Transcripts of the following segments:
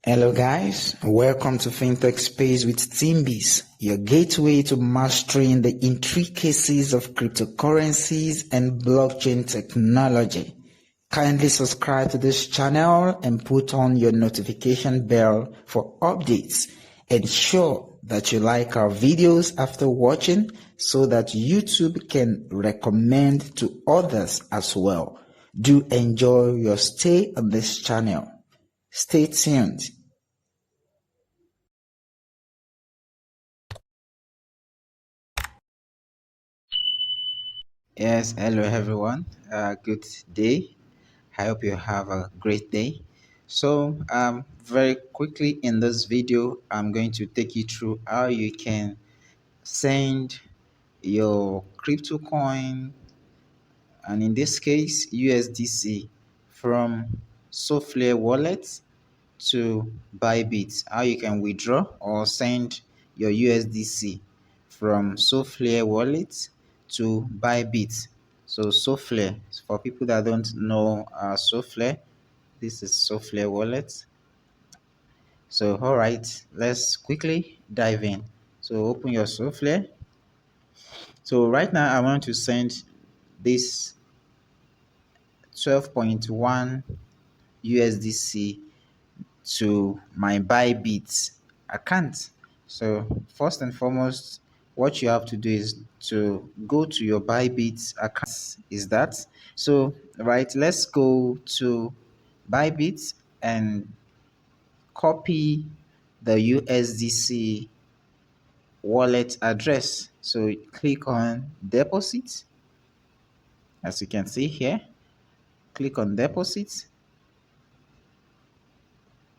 Hello guys, welcome to FinTech Space with Timbis, your gateway to mastering the intricacies of cryptocurrencies and blockchain technology. Kindly subscribe to this channel and put on your notification bell for updates. Ensure that you like our videos after watching so that YouTube can recommend to others as well. Do enjoy your stay on this channel. Stay tuned. Yes, hello everyone. Good day. I hope you have a great day. So, very quickly in this video, I'm going to take you through how you can send your crypto coin, and in this case, USDC, from Solflare wallet to Bybit. How you can withdraw or send your USDC from Solflare wallet to Bybit. So Solflare, for people that don't know Solflare, this is Solflare wallet. So all right, let's quickly dive in. So open your Solflare. So right now I want to send this 12.1 USDC to my Bybit account. So first and foremost, what you have to do is to go to your Bybit account. Is that so? Right. Let's go to Bybit and copy the USDC wallet address. So click on deposit. As you can see here, click on deposit,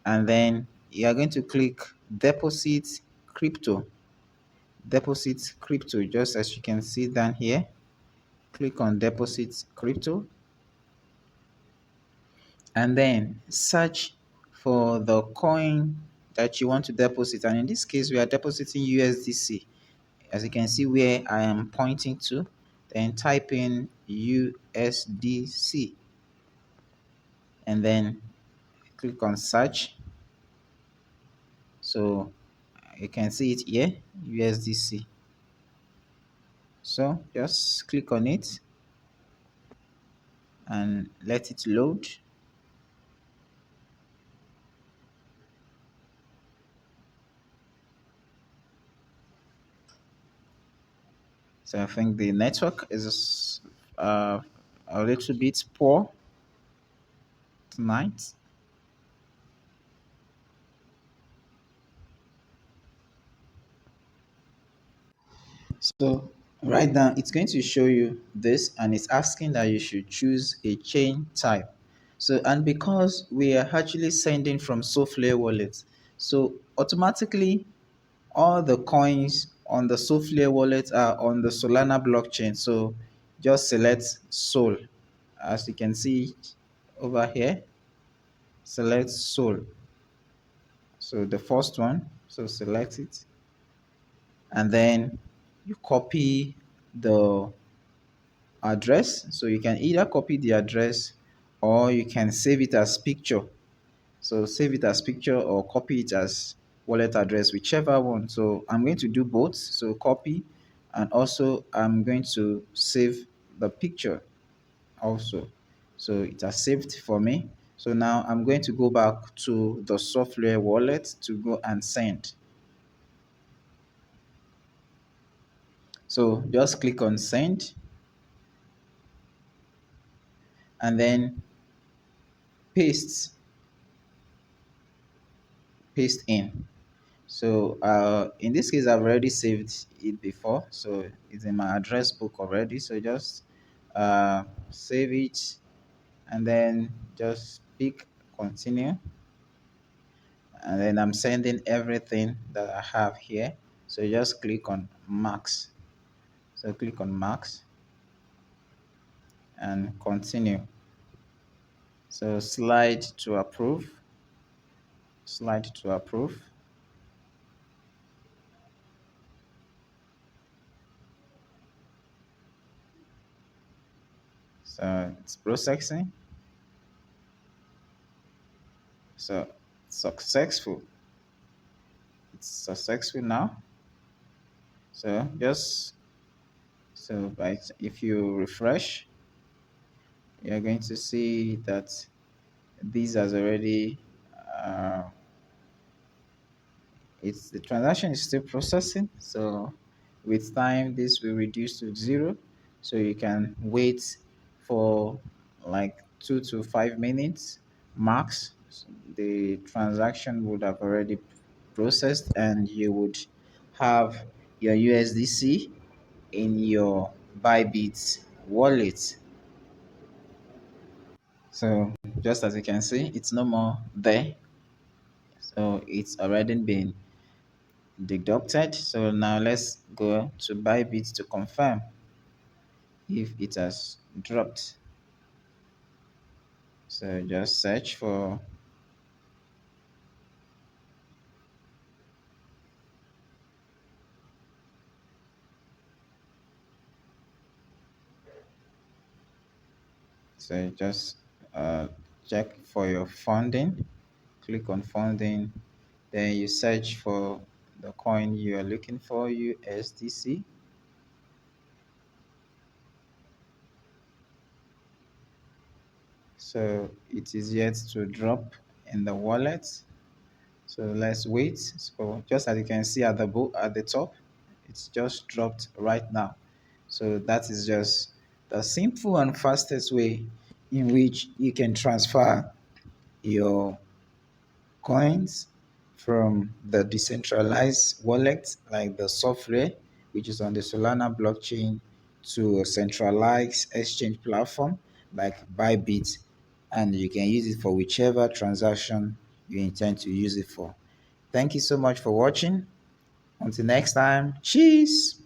and then you are going to click deposit crypto. Deposit crypto, just as you can see down here. Click on deposit crypto and then search for the coin that you want to deposit, and in this case we are depositing USDC. As you can see where I am pointing to, then type in USDC and then click on search. So you can see it here, USDC. So just click on it and let it load. So I think the network is a little bit poor tonight. So right now it's going to show you this, and it's asking that you should choose a chain type. So, and because we are actually sending from Solflare wallet, so automatically all the coins on the Solflare wallet are on the Solana blockchain. So just select Sol. As you can see over here, select Sol. So the first one, so select it, and then you copy the address. So you can either copy the address or you can save it as picture. So save it as picture or copy it as wallet address, whichever one. So I'm going to do both. So copy, and also I'm going to save the picture also. So it has saved for me. So now I'm going to go back to the Solflare wallet to go and send. So just click on send and then paste paste in. So in this case, I've already saved it before, so it's in my address book already. So just save it and then just pick continue, and then I'm sending everything that I have here. So just click on max. So click on max and continue. So slide to approve. Slide to approve. So it's processing. So successful. It's successful now. So just so by if you refresh, you're going to see that these has already uh, it's the transaction is still processing. So with time this will reduce to zero, so you can wait for like 2 to 5 minutes max. The transaction would have already processed and you would have your USDC in your Bybit wallet. So just as you can see, it's no more there. So it's already been deducted. So now let's go to Bybit to confirm if it has dropped. So just search for, so just uh, check for your funding, click on funding, then you search for the coin you are looking for, USDC. So it is yet to drop in the wallet. So let's wait. So just as you can see at the at the top, it's just dropped right now. So that is just the simple and fastest way in which you can transfer your coins from the decentralized wallet like the Solflare, which is on the Solana blockchain, to a centralized exchange platform like Bybit, and you can use it for whichever transaction you intend to use it for. Thank you so much for watching. Until next time, cheers.